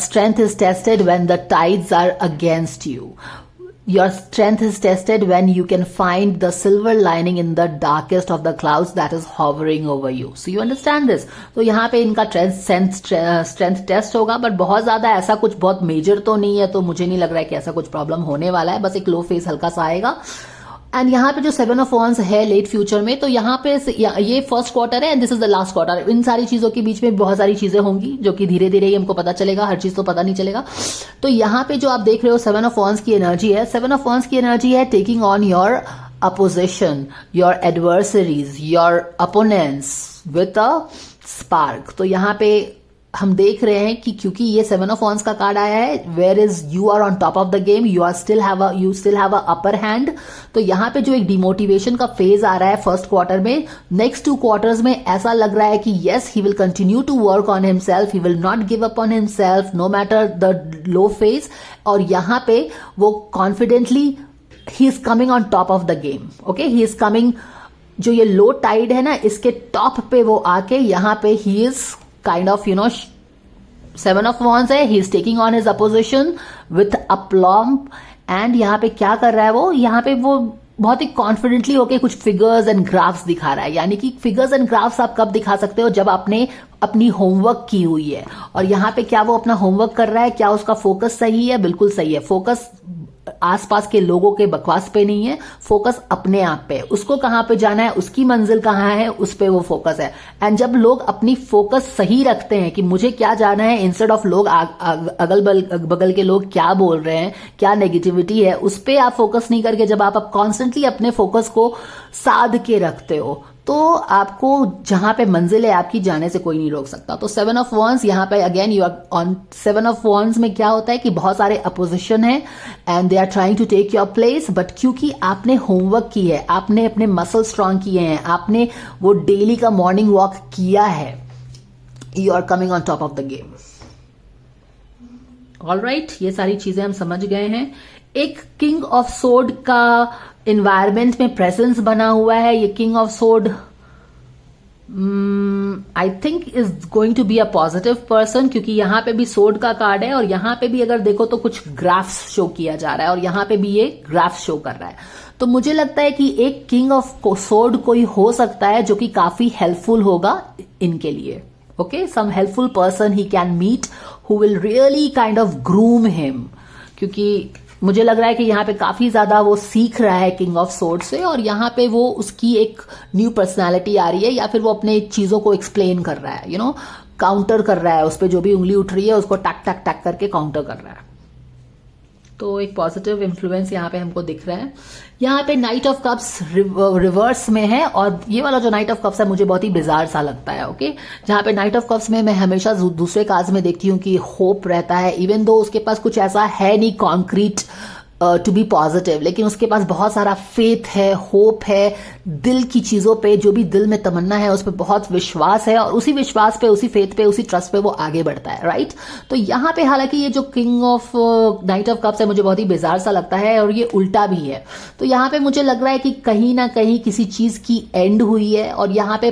strength is tested when the tides are against you. Your strength is tested when you can find the silver lining in the darkest of the clouds that is hovering over you. So you understand this? तो यहाँ पे इनका strength test होगा, but बहुत ज्यादा ऐसा कुछ बहुत मेजर तो नहीं है, तो मुझे नहीं लग रहा है कि ऐसा कुछ प्रॉब्लम होने वाला है, बस एक लो फेस हल्का सा आएगा। एंड यहाँ पे जो 7 ऑफ वॉन्ड्स है लेट फ्यूचर में, तो यहाँ पे ये फर्स्ट क्वार्टर है and this is the last quarter. इन सारी चीजों के बीच में बहुत सारी चीजें होंगी जो कि धीरे धीरे ही हमको पता चलेगा, हर चीज तो पता नहीं चलेगा। तो यहाँ पे जो आप देख रहे हो 7 ऑफ वॉन्ड्स की एनर्जी है, 7 ऑफ वॉन्ड्स की एनर्जी है taking on your opposition, your adversaries, your opponents with a spark. तो यहाँ पे हम देख रहे हैं कि क्योंकि ये 7 ऑफ वॉन्ड्स का कार्ड आया है, where is you are on top of the game, you still have a upper hand. तो यहाँ पे जो एक डिमोटिवेशन का फेज आ रहा है फर्स्ट क्वार्टर में, नेक्स्ट 2 क्वार्टर्स में ऐसा लग रहा है कि yes he will continue to work on himself, he will not give up on himself no matter the low phase. और यहाँ पे वो confidently he is coming on top of the game. Okay, he is coming, जो ये low tide है ना, इसके top पे वो आके यहाँ पे he is kind of 7 of wands है, he is taking on his opposition with aplomb। And यहाँ पे क्या कर रहा है वो, यहाँ पे वो बहुत ही कॉन्फिडेंटली होके कुछ फिगर्स एंड ग्राफ्स दिखा रहा है। यानी कि फिगर्स एंड ग्राफ्स आप कब दिखा सकते हो, जब आपने अपनी होमवर्क की हुई है। और यहाँ पे क्या वो अपना होमवर्क कर रहा है, क्या उसका फोकस सही है? बिल्कुल सही है। फोकस आसपास के लोगों के बकवास पे नहीं है, फोकस अपने आप पे। उसको कहां पे जाना है, उसकी मंजिल कहां है, उस पे वो फोकस है। एंड जब लोग अपनी फोकस सही रखते हैं कि मुझे क्या जाना है, इंस्टेड ऑफ लोग अगल बगल के लोग क्या बोल रहे हैं, क्या नेगेटिविटी है, उस पे आप फोकस नहीं करके जब आप कॉन्स्टेंटली अपने फोकस को साध के रखते हो, तो आपको जहां पे मंजिल है आपकी, जाने से कोई नहीं रोक सकता। तो 7 ऑफ वॉन्ड्स यहाँ पे again you are on 7 of wands में क्या होता है कि बहुत सारे अपोजिशन है and they are trying to take your place, but क्योंकि आपने होमवर्क की है, आपने अपने मसल स्ट्रांग किए हैं, आपने वो डेली का मॉर्निंग वॉक किया है, you are coming on top of the game. Alright, ये सारी चीजें हम समझ गए हैं। एक किंग ऑफ सोर्ड का इन्वायरमेंट में प्रेजेंस बना हुआ है। ये king of sword I think is going to be a positive person, क्योंकि यहां पे भी सोर्ड का कार्ड है और यहां पे भी अगर देखो तो कुछ ग्राफ्स शो किया जा रहा है और यहां पे भी ये ग्राफ्स शो कर रहा है। तो मुझे लगता है कि एक किंग ऑफ सोर्ड कोई हो सकता है जो कि काफी हेल्पफुल होगा इनके लिए। Okay, some helpful person he can meet who will really kind of groom him, क्योंकि मुझे लग रहा है कि यहाँ पे काफी ज्यादा वो सीख रहा है किंग ऑफ सोर्ड से, और यहाँ पे वो उसकी एक न्यू पर्सनालिटी आ रही है, या फिर वो अपने चीजों को एक्सप्लेन कर रहा है, काउंटर कर रहा है, उस पर जो भी उंगली उठ रही है उसको टक टक टक करके काउंटर कर रहा है। तो एक पॉजिटिव इन्फ्लुएंस यहाँ पे हमको दिख रहा है। यहाँ पे नाइट ऑफ कप्स रिवर्स में है, और ये वाला जो नाइट ऑफ कप्स है मुझे बहुत ही बिजार सा लगता है। ओके, जहाँ पे नाइट ऑफ कप्स में मैं हमेशा दूसरे कार्ड्स में देखती हूँ कि होप रहता है, इवन दो उसके पास कुछ ऐसा है नहीं कॉन्क्रीट टू बी पॉजिटिव, लेकिन उसके पास बहुत सारा फेथ है, होप है, दिल की चीजों पे, जो भी दिल में तमन्ना है उस पर बहुत विश्वास है, और उसी विश्वास पे, उसी फेथ पे, उसी ट्रस्ट पे वो आगे बढ़ता है। राइट, तो यहाँ पे हालांकि ये जो king of night of cups है मुझे बहुत ही बेजार सा लगता है, और ये उल्टा भी है। तो यहाँ पे मुझे लग रहा है कि कहीं ना कहीं किसी चीज की एंड हुई है, और यहाँ पे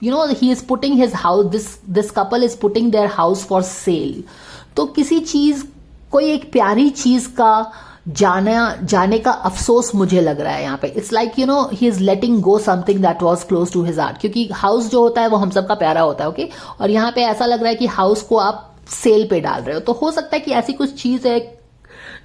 he is putting his house, this couple is putting their house for sale. तो किसी चीज, कोई एक प्यारी चीज का जाने का अफसोस मुझे लग रहा है यहाँ पे। It's like he is letting go something that was close to his heart, क्योंकि हाउस जो होता है वो हम सबका प्यारा होता है। ओके, और यहाँ पे ऐसा लग रहा है कि हाउस को आप सेल पे डाल रहे हो। तो हो सकता है कि ऐसी कुछ चीज है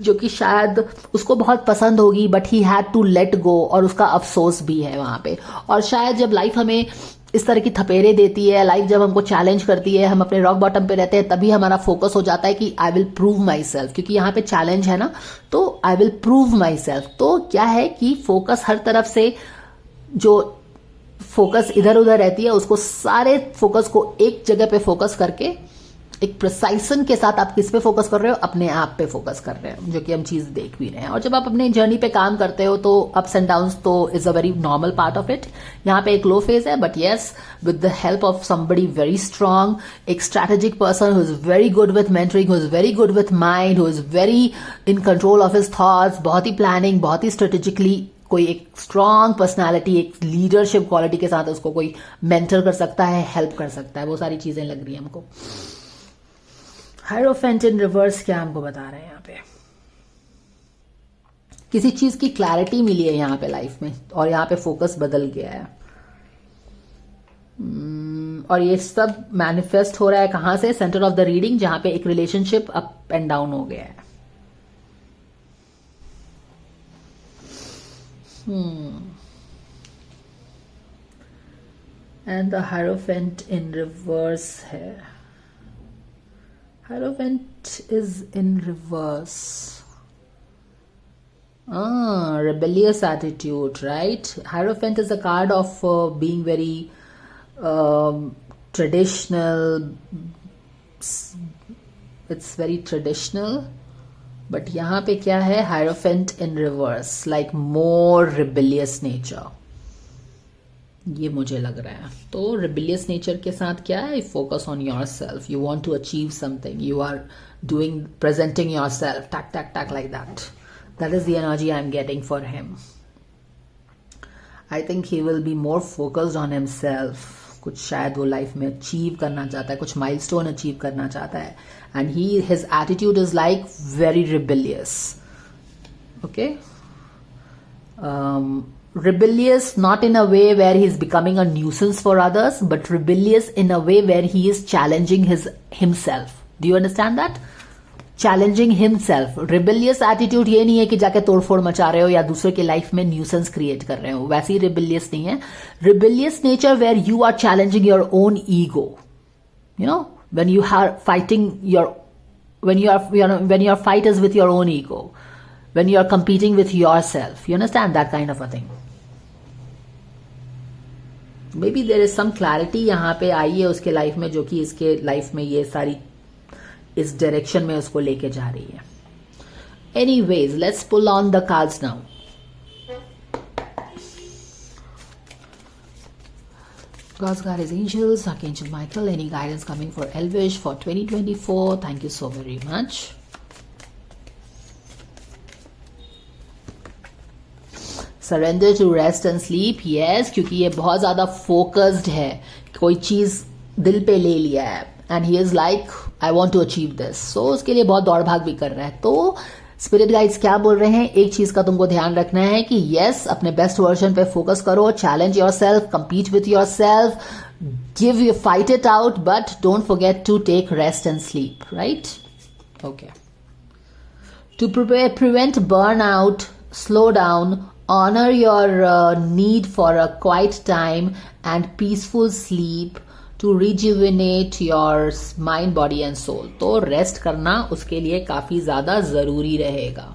जो कि शायद उसको बहुत पसंद होगी, but he had to let go, और उसका अफसोस भी है वहां पे। और शायद जब लाइफ हमें इस तरह की थपेरे देती है, लाइफ जब हमको चैलेंज करती है, हम अपने रॉक बॉटम पे रहते हैं, तभी हमारा फोकस हो जाता है कि I will prove my self, क्योंकि यहाँ पे चैलेंज है ना, तो I will prove my self. तो क्या है कि फोकस हर तरफ से, जो फोकस इधर उधर रहती है, उसको सारे फोकस को एक जगह पे फोकस करके एक प्रिसाइसन के साथ आप किस पे फोकस कर रहे हो, अपने आप पे फोकस कर रहे हो, जो कि हम चीज देख भी रहे हैं। और जब आप अपने जर्नी पे काम करते हो तो अप्स एंड डाउन्स तो is a very normal part of it. यहाँ पे एक लो फेज है, but yes, with the help of somebody very strong, एक strategic person who is very good with mentoring, who is very good with mind, who is very in control of his thoughts, बहुत ही planning, बहुत ही strategically, कोई एक strong personality, एक leadership quality के साथ उसको कोई मेंटर कर सकता है, हेल्प कर सकता है। वो सारी चीजें लग रही है हमको। हायरोफेंट इन रिवर्स क्या हमको बता रहे हैं यहाँ पे? किसी चीज की क्लैरिटी मिली है यहाँ पे लाइफ में और यहाँ पे फोकस बदल गया है। और ये सब मैनिफेस्ट हो रहा है कहां से? सेंटर ऑफ द रीडिंग, जहां पे एक रिलेशनशिप अप एंड डाउन हो गया है। And the hierophant in reverse है। Hierophant is in reverse. Rebellious attitude, right? Hierophant is a card of being very traditional. It's very traditional. But यहाँ पे क्या है? Hierophant in reverse, like more rebellious nature. ये मुझे लग रहा है। तो rebellious nature के साथ क्या है? Focus on yourself. You want to achieve something. You are presenting yourself. Tack, tack, tack, like that. That is the energy I'm getting for him. I think he will be more focused on himself. कुछ शायद वो life में achieve करना चाहता है, कुछ milestone achieve करना चाहता है, and his attitude is like very rebellious. Okay, rebellious not in a way where he's becoming a nuisance for others, but rebellious in a way where he is challenging himself. Do you understand that? Challenging himself. Rebellious attitude ये नहीं है कि जाके तोड़फोड़ मचा रहे हो या दूसरे के लाइफ में न्यूसेंस क्रिएट कर रहे हो, वैसे ही रिबेलियस नहीं है। Rebellious nature where you are challenging your own ego, you know, when you are fighting your when your fight is with your own ego, when you are competing with yourself, you understand that kind of a thing. Maybe there is some clarity यहाँ पे आई है उसके life में, जो कि इसके life में ये सारी इस डायरेक्शन में उसको लेके जा रही है। Anyways, let's pull on the cards now. God's guidance angels, Archangel Michael, any guidance coming for Elvish for 2024? Thank you so very much. Surrender to rest and sleep. Yes, क्योंकि ये बहुत ज्यादा फोकस्ड है, कोई चीज दिल पे ले लिया है, and he is like I want to achieve this, so उसके लिए बहुत दौड़ भाग भी कर रहा है। तो स्पिरिट गाइड्स क्या बोल रहे हैं? एक चीज का तुमको ध्यान रखना है कि यस, अपने बेस्ट वर्जन पे फोकस करो, challenge yourself, compete with yourself, give you fight it out, but don't forget to take rest and sleep, right? Okay. To prevent burn out, slow down, honor your need for a quiet time and peaceful sleep to rejuvenate your mind, body and soul. तो rest करना उसके लिए काफी ज्यादा जरूरी रहेगा।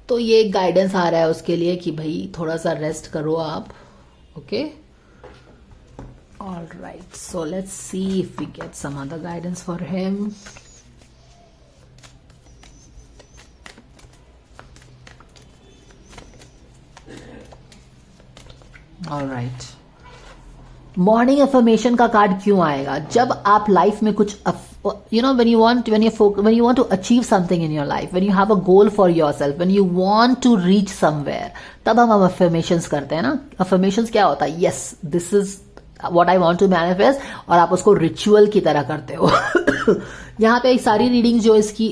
तो ये गाइडेंस आ रहा है उसके लिए कि भाई थोड़ा सा रेस्ट करो आप। Okay, all right, so let's see if we get some other guidance for him. All right, morning affirmation का कार्ड क्यों आएगा? जब आप लाइफ में कुछ when you want to achieve something in your life, when you have a goal for yourself, when you want to reach somewhere, तब हम affirmations करते हैं ना। affirmations क्या होता है? yes, this is what I want to manifest, और आप उसको रिचुअल की तरह करते हो। यहाँ पे सारी रीडिंग जो इसकी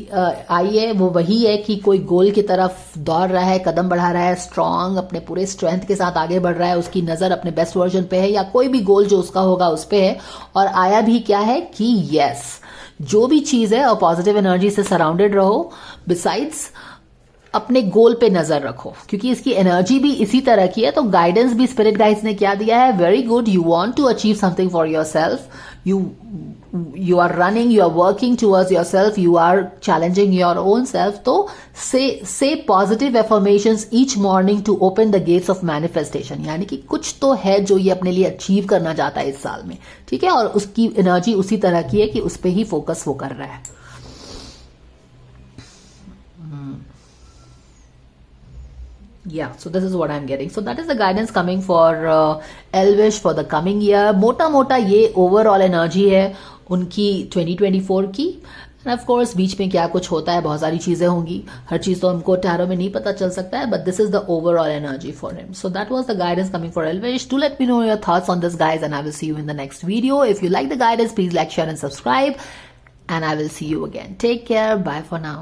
आई है वो वही है कि कोई गोल की तरफ दौड़ रहा है, कदम बढ़ा रहा है, स्ट्रांग अपने पूरे स्ट्रेंथ के साथ आगे बढ़ रहा है, उसकी नजर अपने बेस्ट वर्जन पे है या कोई भी गोल जो उसका होगा उस पे है। और आया भी क्या है कि यस, जो भी चीज है और पॉजिटिव एनर्जी से सराउंडेड रहो, बिसाइड्स अपने गोल पे नजर रखो, क्योंकि इसकी एनर्जी भी इसी तरह की है। तो गाइडेंस भी स्पिरिट गाइड्स ने क्या दिया है? Very good, you want to achieve something for yourself, you are running, you are working towards yourself, you are challenging your own self. तो say positive affirmations each morning to open the gates of manifestation. यानी कि कुछ तो है जो ये अपने लिए अचीव करना चाहता है इस साल में, ठीक है, और उसकी एनर्जी उसी तरह की है कि उस पे ही फोकस वो कर रहा है। Yeah, so this is what I'm getting. So that is the guidance coming for Elvish for the coming year. मोटा मोटा ये ओवरऑल एनर्जी है उनकी 2024 की। एंड ऑफ कोर्स बीच में क्या कुछ होता है, बहुत सारी चीजें होंगी, हर चीज तो हमको टैरो में नहीं पता चल सकता है, but this is the overall energy for him. So that was the guidance coming for Elvish. Do let me know your thoughts on this, guys, and I will see you in the next video. If you like the guidance, please like, share and subscribe, and I will see you again. Take care. Bye for now.